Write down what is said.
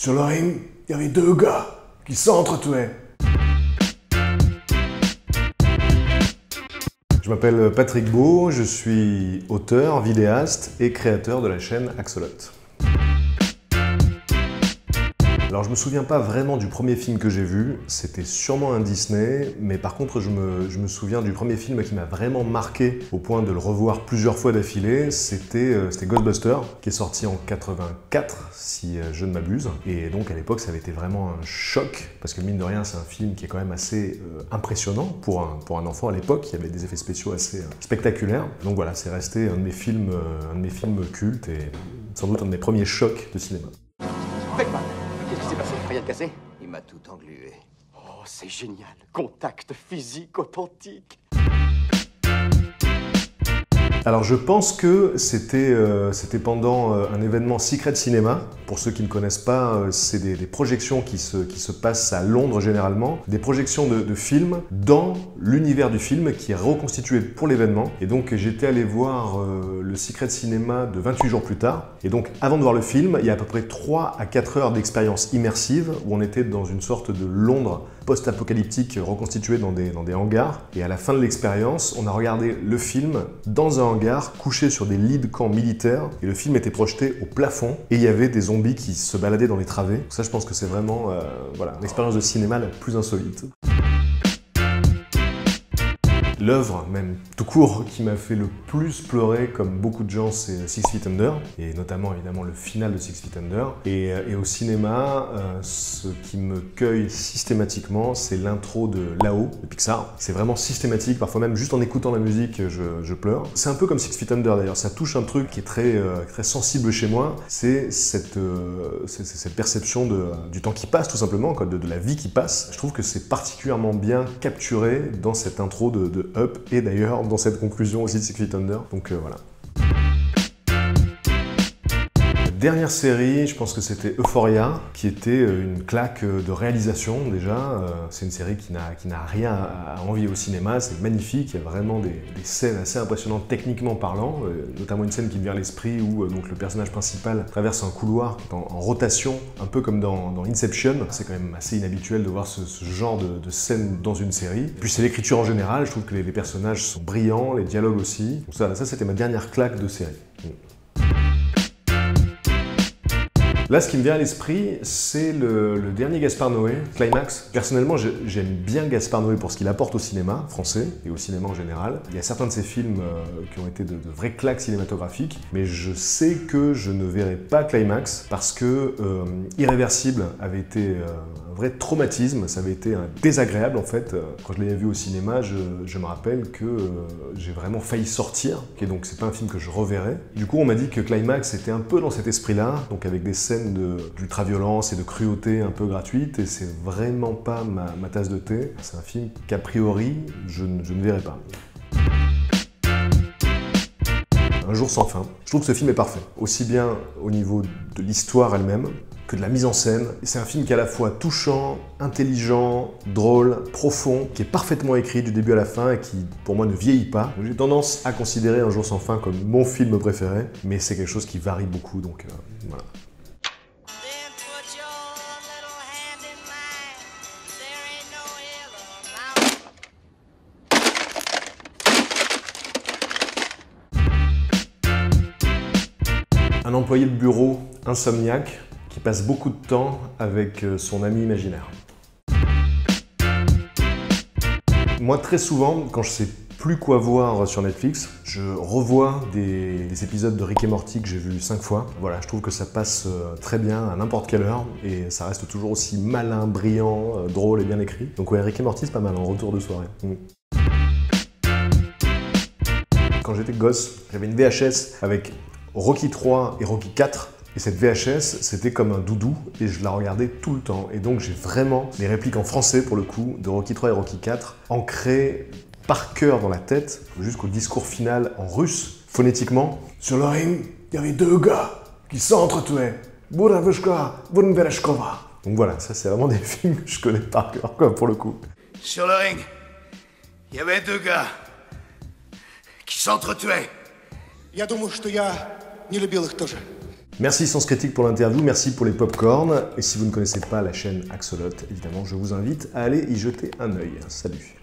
Sur le ring, il y avait deux gars qui s'entretuaient. Je m'appelle Patrick Beau, je suis auteur, vidéaste et créateur de la chaîne Axolot. Alors je me souviens pas vraiment du premier film que j'ai vu, c'était sûrement un Disney, mais par contre je me souviens du premier film qui m'a vraiment marqué au point de le revoir plusieurs fois d'affilée, c'était Ghostbusters, qui est sorti en 84 si je ne m'abuse. Et donc à l'époque ça avait été vraiment un choc, parce que mine de rien c'est un film qui est quand même assez impressionnant pour un enfant à l'époque, il y avait des effets spéciaux assez spectaculaires. Donc voilà, c'est resté un de mes films cultes et sans doute un de mes premiers chocs de cinéma. Beckman, qu'est-ce qui s'est passé? Rien de cassé? Il m'a tout englué. Oh, c'est génial. Contact physique authentique. Alors je pense que c'était pendant un événement Secret Cinema. Pour ceux qui ne connaissent pas, c'est des projections qui se passent à Londres généralement. Des projections de films dans l'univers du film qui est reconstitué pour l'événement. Et donc j'étais allé voir le Secret Cinema de 28 jours plus tard. Et donc avant de voir le film, il y a à peu près 3 à 4 heures d'expérience immersive où on était dans une sorte de Londres post-apocalyptique reconstitué dans des hangars. Et à la fin de l'expérience, on a regardé le film dans un hangar, couché sur des lits de camp militaires. Et le film était projeté au plafond. Et il y avait des zombies qui se baladaient dans les travées. Donc ça, je pense que c'est vraiment voilà, l'expérience de cinéma la plus insolite. L'œuvre, même tout court, qui m'a fait le plus pleurer, comme beaucoup de gens, c'est Six Feet Under, et notamment évidemment le final de Six Feet Under. Et au cinéma, ce qui me cueille systématiquement, c'est l'intro de Là-haut, de Pixar. C'est vraiment systématique, parfois même juste en écoutant la musique, je pleure. C'est un peu comme Six Feet Under d'ailleurs, ça touche un truc qui est très sensible chez moi, c'est cette perception du temps qui passe tout simplement, de la vie qui passe. Je trouve que c'est particulièrement bien capturé dans cette intro de Up et d'ailleurs dans cette conclusion aussi de Six Feet Under, donc voilà. Dernière série, je pense que c'était Euphoria, qui était une claque de réalisation déjà. C'est une série qui n'a rien à envier au cinéma, c'est magnifique, il y a vraiment des scènes assez impressionnantes techniquement parlant, notamment une scène qui me vient à l'esprit où donc, le personnage principal traverse un couloir en rotation, un peu comme dans Inception. C'est quand même assez inhabituel de voir ce genre de scène dans une série. Puis c'est l'écriture en général, je trouve que les personnages sont brillants, les dialogues aussi. Donc ça c'était ma dernière claque de série. Là, ce qui me vient à l'esprit, c'est le dernier Gaspard Noé, Climax. Personnellement, j'aime bien Gaspard Noé pour ce qu'il apporte au cinéma français et au cinéma en général. Il y a certains de ses films qui ont été de vraies claques cinématographiques, mais je sais que je ne verrai pas Climax parce que Irréversible avait été un vrai traumatisme, ça avait été désagréable en fait. Quand je l'ai vu au cinéma, je me rappelle que j'ai vraiment failli sortir, et donc c'est pas un film que je reverrai. Du coup, on m'a dit que Climax était un peu dans cet esprit-là, donc avec des scènes d'ultra-violence et de cruauté un peu gratuite, et c'est vraiment pas ma tasse de thé. C'est un film qu'a priori, je ne verrai pas. Un jour sans fin. Je trouve que ce film est parfait, aussi bien au niveau de l'histoire elle-même que de la mise en scène. C'est un film qui est à la fois touchant, intelligent, drôle, profond, qui est parfaitement écrit du début à la fin et qui, pour moi, ne vieillit pas. J'ai tendance à considérer Un jour sans fin comme mon film préféré, mais c'est quelque chose qui varie beaucoup, donc voilà. Un employé de bureau insomniaque qui passe beaucoup de temps avec son ami imaginaire. Moi, très souvent, quand je sais plus quoi voir sur Netflix, je revois des épisodes de Rick et Morty que j'ai vus 5 fois. Voilà, je trouve que ça passe très bien à n'importe quelle heure et ça reste toujours aussi malin, brillant, drôle et bien écrit. Donc ouais, Rick et Morty, c'est pas mal en retour de soirée. Quand j'étais gosse, j'avais une VHS avec Rocky 3 et Rocky 4. Et cette VHS, c'était comme un doudou et je la regardais tout le temps. Et donc j'ai vraiment les répliques en français pour le coup de Rocky 3 et Rocky 4 ancrées par cœur dans la tête jusqu'au discours final en russe, phonétiquement. Sur le ring, il y avait deux gars qui s'entretuaient. Buravishka, Vunvereshkova. Donc voilà, ça c'est vraiment des films que je connais par cœur, quoi, pour le coup. Sur le ring, il y avait deux gars qui s'entretuaient. Я думаю, что я не любил их тоже. Merci Sens Critique pour l'interview, merci pour les pop-corns. Et si vous ne connaissez pas la chaîne Axolot, évidemment, je vous invite à aller y jeter un œil. Salut.